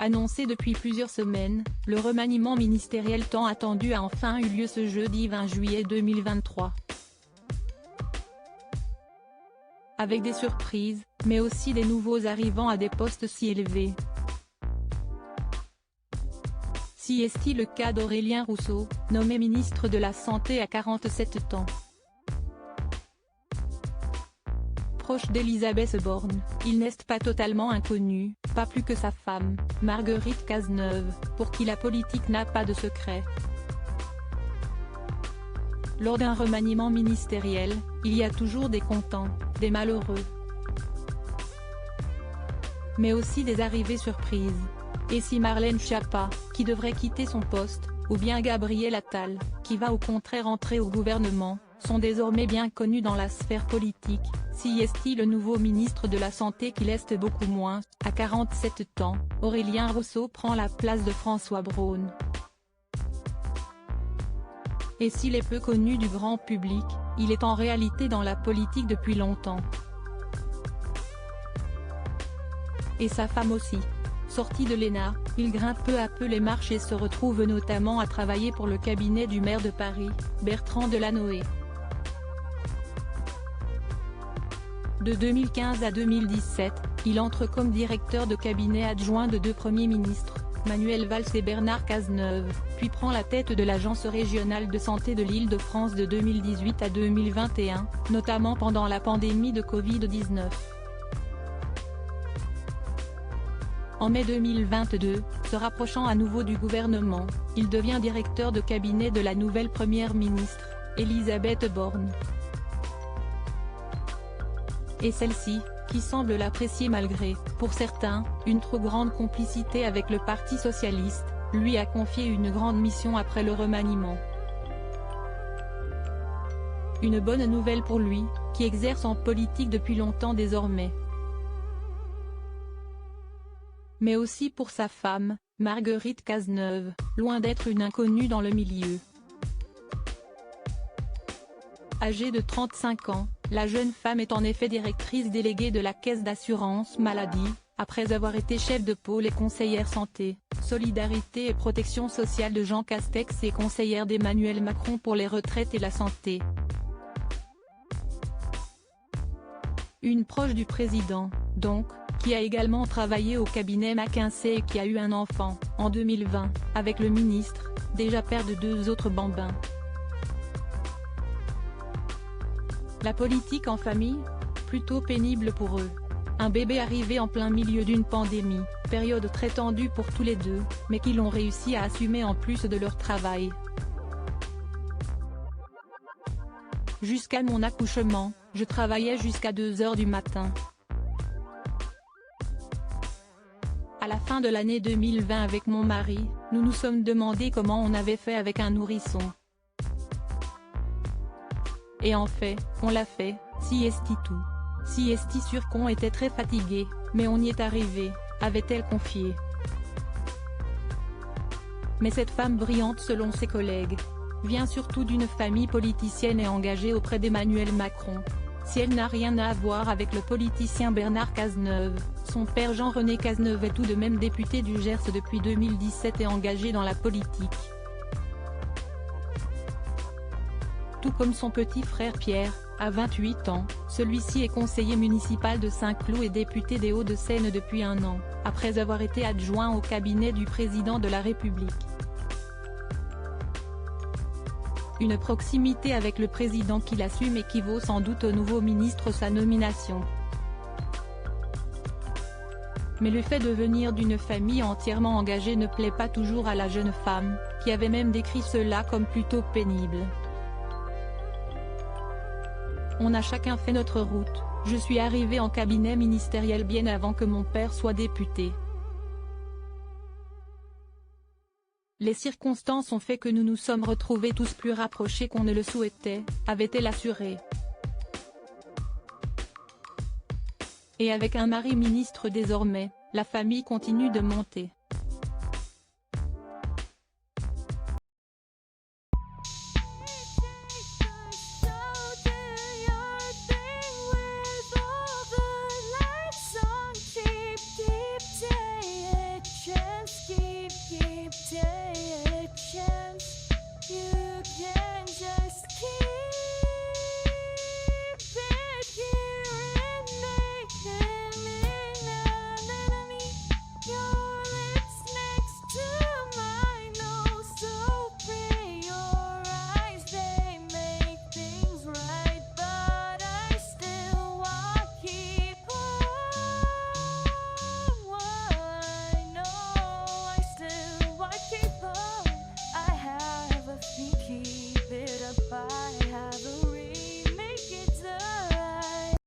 Annoncé depuis plusieurs semaines, le remaniement ministériel tant attendu a enfin eu lieu ce jeudi 20 juillet 2023. Avec des surprises, mais aussi des nouveaux arrivants à des postes si élevés. Si est-il le cas d'Aurélien Rousseau, nommé ministre de la Santé à 47 ans. Proche d'Elisabeth Borne, il n'est pas totalement inconnu, pas plus que sa femme, Marguerite Cazeneuve, pour qui la politique n'a pas de secret. Lors d'un remaniement ministériel, il y a toujours des contents, des malheureux. Mais aussi des arrivées surprises. Et si Marlène Schiappa, qui devrait quitter son poste, ou bien Gabriel Attal, qui va au contraire entrer au gouvernement, sont désormais bien connus dans la sphère politique, si est-il le nouveau ministre de la Santé qui l'est beaucoup moins, à 47 ans, Aurélien Rousseau prend la place de François Braun. Et s'il est peu connu du grand public, il est en réalité dans la politique depuis longtemps. Et sa femme aussi. Sorti de l'ENA, il grimpe peu à peu les marches et se retrouve notamment à travailler pour le cabinet du maire de Paris, Bertrand Delanoë. De 2015 à 2017, il entre comme directeur de cabinet adjoint de deux premiers ministres, Manuel Valls et Bernard Cazeneuve, puis prend la tête de l'Agence régionale de santé de l'Île-de-France de 2018 à 2021, notamment pendant la pandémie de Covid-19. En mai 2022, se rapprochant à nouveau du gouvernement, il devient directeur de cabinet de la nouvelle première ministre, Elisabeth Borne. Et celle-ci, qui semble l'apprécier malgré, pour certains, une trop grande complicité avec le Parti socialiste, lui a confié une grande mission après le remaniement. Une bonne nouvelle pour lui, qui exerce en politique depuis longtemps désormais. Mais aussi pour sa femme, Marguerite Cazeneuve, loin d'être une inconnue dans le milieu. Âgée de 35 ans, la jeune femme est en effet directrice déléguée de la Caisse d'assurance maladie, après avoir été chef de pôle et conseillère santé, solidarité et protection sociale de Jean Castex et conseillère d'Emmanuel Macron pour les retraites et la santé. Une proche du président, donc, qui a également travaillé au cabinet McKinsey et qui a eu un enfant, en 2020, avec le ministre, déjà père de deux autres bambins. La politique en famille ? Plutôt pénible pour eux. Un bébé arrivé en plein milieu d'une pandémie, période très tendue pour tous les deux, mais qu'ils ont réussi à assumer en plus de leur travail. Jusqu'à mon accouchement, je travaillais jusqu'à 2 h du matin. À la fin de l'année 2020 avec mon mari, nous nous sommes demandé comment on avait fait avec un nourrisson. Et en fait, on l'a fait, si est-il tout. Si est-il sûr qu'on était très fatigué, mais on y est arrivé, avait-elle confié. Mais cette femme brillante selon ses collègues, vient surtout d'une famille politicienne et engagée auprès d'Emmanuel Macron. Si elle n'a rien à voir avec le politicien Bernard Cazeneuve, son père Jean-René Cazeneuve est tout de même député du Gers depuis 2017 et engagé dans la politique. Tout comme son petit frère Pierre, à 28 ans, celui-ci est conseiller municipal de Saint-Cloud et député des Hauts-de-Seine depuis 1 an, après avoir été adjoint au cabinet du président de la République. Une proximité avec le président qu'il assume et qui vaut sans doute au nouveau ministre sa nomination. Mais le fait de venir d'une famille entièrement engagée ne plaît pas toujours à la jeune femme, qui avait même décrit cela comme plutôt pénible. On a chacun fait notre route, je suis arrivée en cabinet ministériel bien avant que mon père soit député. Les circonstances ont fait que nous nous sommes retrouvés tous plus rapprochés qu'on ne le souhaitait, avait-elle assuré. Et avec un mari ministre désormais, la famille continue de monter.